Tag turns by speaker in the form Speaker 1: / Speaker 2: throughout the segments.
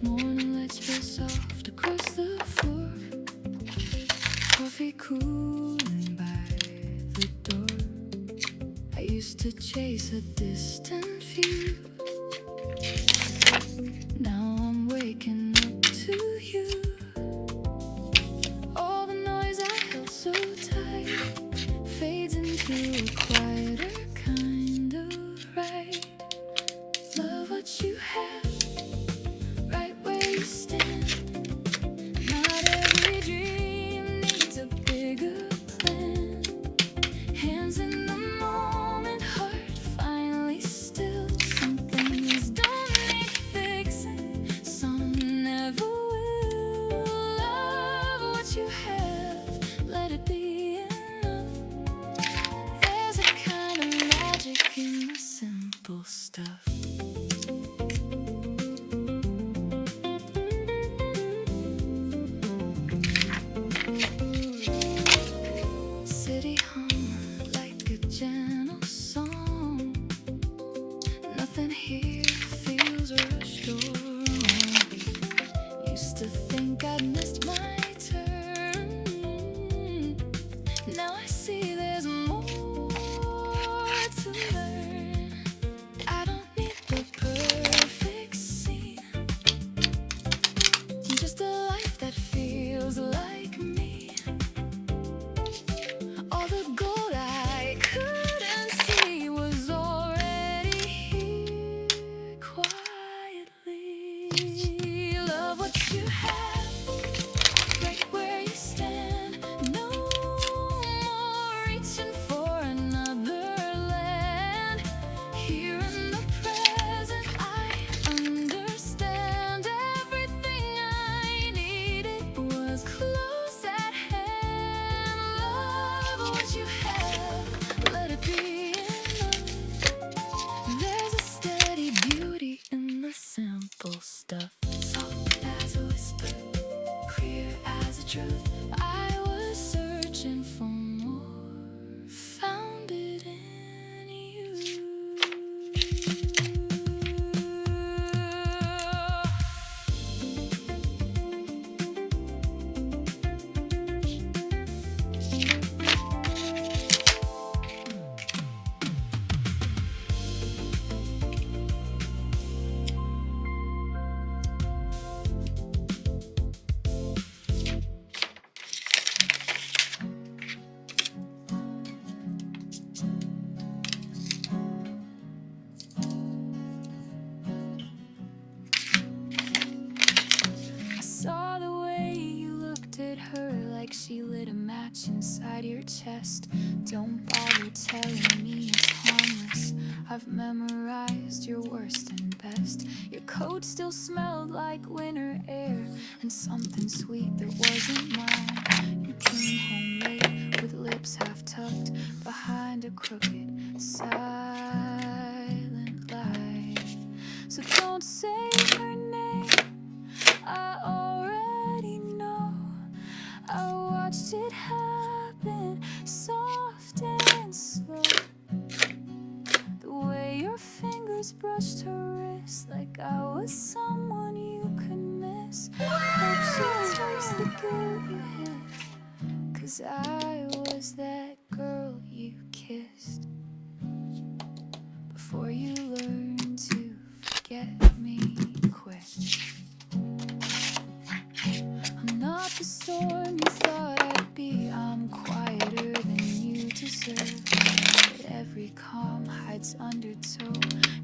Speaker 1: Morning lights feel soft across the floor. Coffee cooling by the door. I used to chase a distant view. Now I'm waking up to you. All the noise I held so tight fades into a quieter kind of right. Love what you have, right where you stand. Not every dream needs a bigger plan. Hands in the moment, heart finally still. Some things don't need fixing, some never will. Love what you have, let it be enough. There's a kind of magic in the simple stuff. City hum like a gentle song. Nothing here feels rushed or wrong. Used to think I'd missed my turn. Now I see there's more to learn. I don't need the perfect scene, just a life that feels like me. All the gold I couldn't see was already here quietly. Love what you have, right where you stand. No more reaching for another land. Here in the present, I understand. Everything I needed was close at hand. Love what you have, let it be enough. There's a steady beauty in the simple stuff. Soft as a whisper, clear as a truth. I was searching for more, found it in you. I saw the way you looked at her like she lit a match inside your chest. Don't bother telling me it's harmless. I've memorized your worst and best. Your coat still smelled like winter air and something sweet that wasn't mine. You came home late with lips half tucked behind a crooked silent lie. So don't say her name, I already know. I watched it happen, soft and slow. The way your fingers brushed her wrist, like I was someone you could miss. Hope she takes the guilt you hid, 'cause I was that girl you kissed. Before you learned to forget me quick. I'm not the storm you thought I'd be. I'm quieter than you deserve. But every calm hides undertow.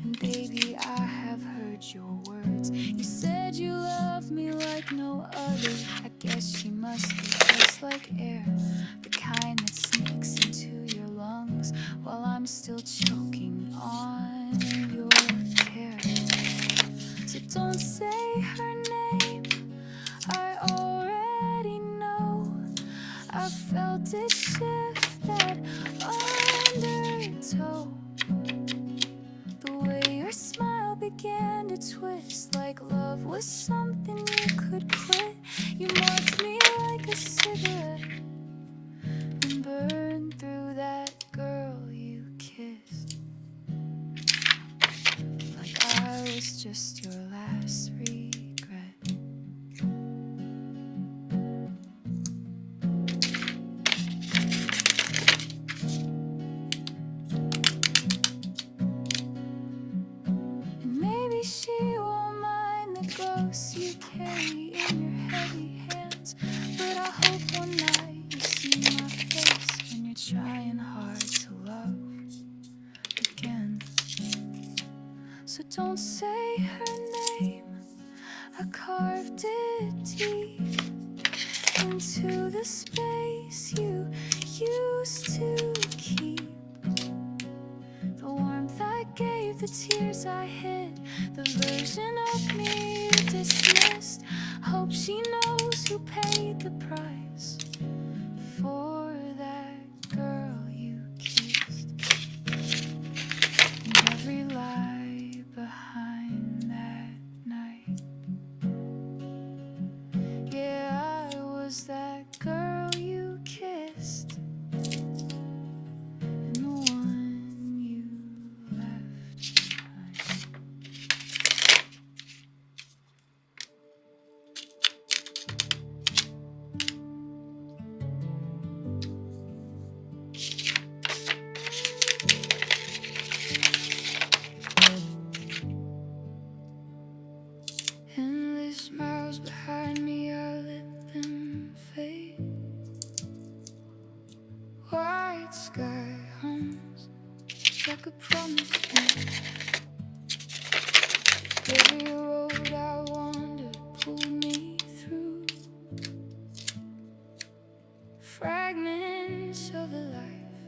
Speaker 1: And baby, I have heard your words. You said you love me like no other. I guess she must be just like air, the kind that sneaks into your lungs while I'm still choking on your care. So don't say her name, I already know. I felt it shift that undertow. The way your smile began to twist, like love was something you could quit. You marked me like a sweat and burn through that girl you kissed, like I was just your last regret. And maybe she won't mind the ghosts you carry in your heavy hands, but I hope one night you see my face when you're trying hard to love again. So don't say her name, I carved it deep into the space you used to keep. The warmth I gave, the tears I hid, the version of me you dismissed. Hope she knows who paid the price for that girl you kissed, and every lie behind that night. Yeah, I was that girl you kissed, and the one you left behind. Endless miles behind me, I let them fade. White sky hums like a promise made. Every road I wandered pulled me through fragments of a life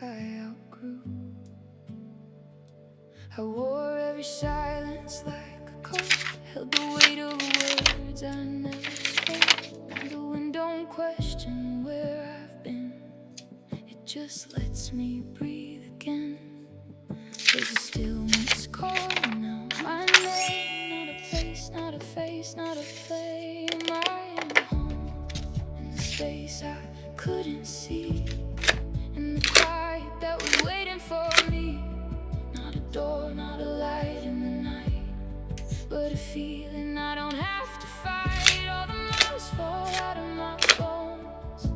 Speaker 1: I outgrew. I wore every silence like a coat, held the weight of words I never spoke. Now the wind don't question where I've been, it just lets me breathe again. There's a stillness calling out my name, not a place, not a face, not a flame. I am home in the space I couldn't see, in the quiet that was waiting for me. Not a door, not a light in the night, but a feeling I don't have to fight. All the miles fall out of my bones,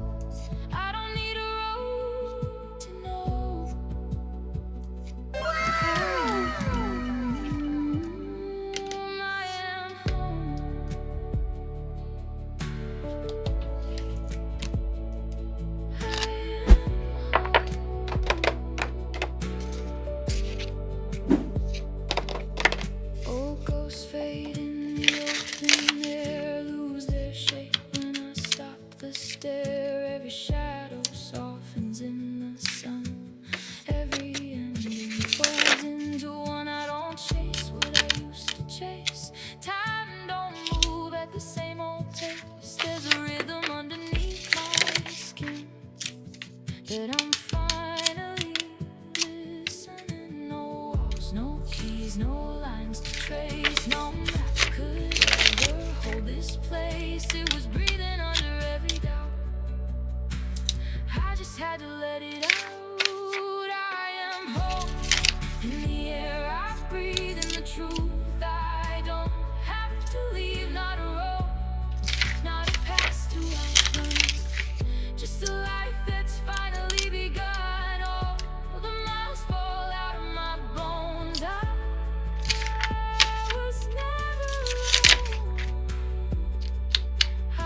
Speaker 1: I don't need a road to know. I am home, I am home. I am home. Old ghosts fade in the open air, lose their shape when I stop the stare. Every shadow softens in the sun, every ending folds into one. I don't chase what I used to chase, time don't move at the same old pace. There's a rhythm underneath my skin that I'm finally listening. No walls, no keys, no lines to trace, no map could ever hold this place. It was breathing under every doubt, I just had to let it out. I am home in the air I breathe, in the truth I don't have to leave. Not a road, not a past to outrun, just a life that's finally begun. All the miles fall out of my bones, I was never alone. I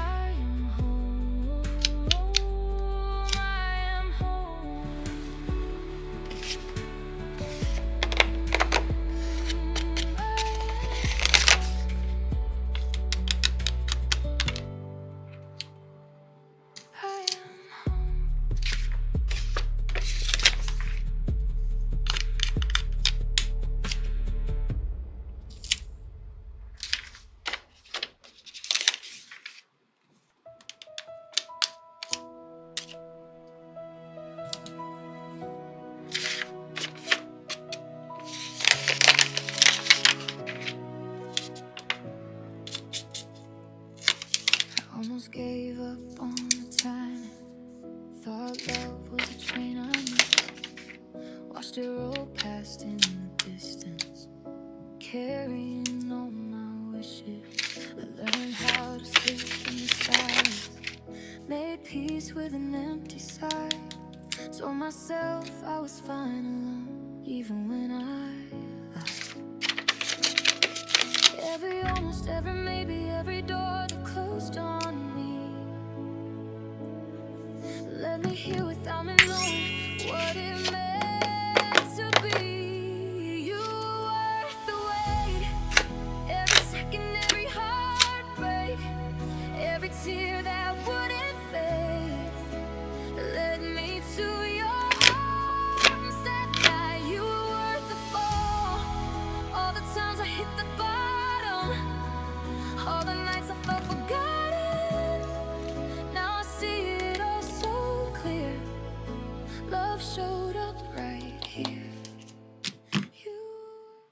Speaker 1: Almost gave up on the time. Thought love was a train I missed. Watched it roll past in the distance, carrying all my wishes. I learned how to sleep in the silence, made peace with an empty side. Told myself I was fine alone, even when I lied. Almost every maybe, every door that closed on me let me hear without me knowing what it meant to be. You were the wait, every second, every heartbreak, every tear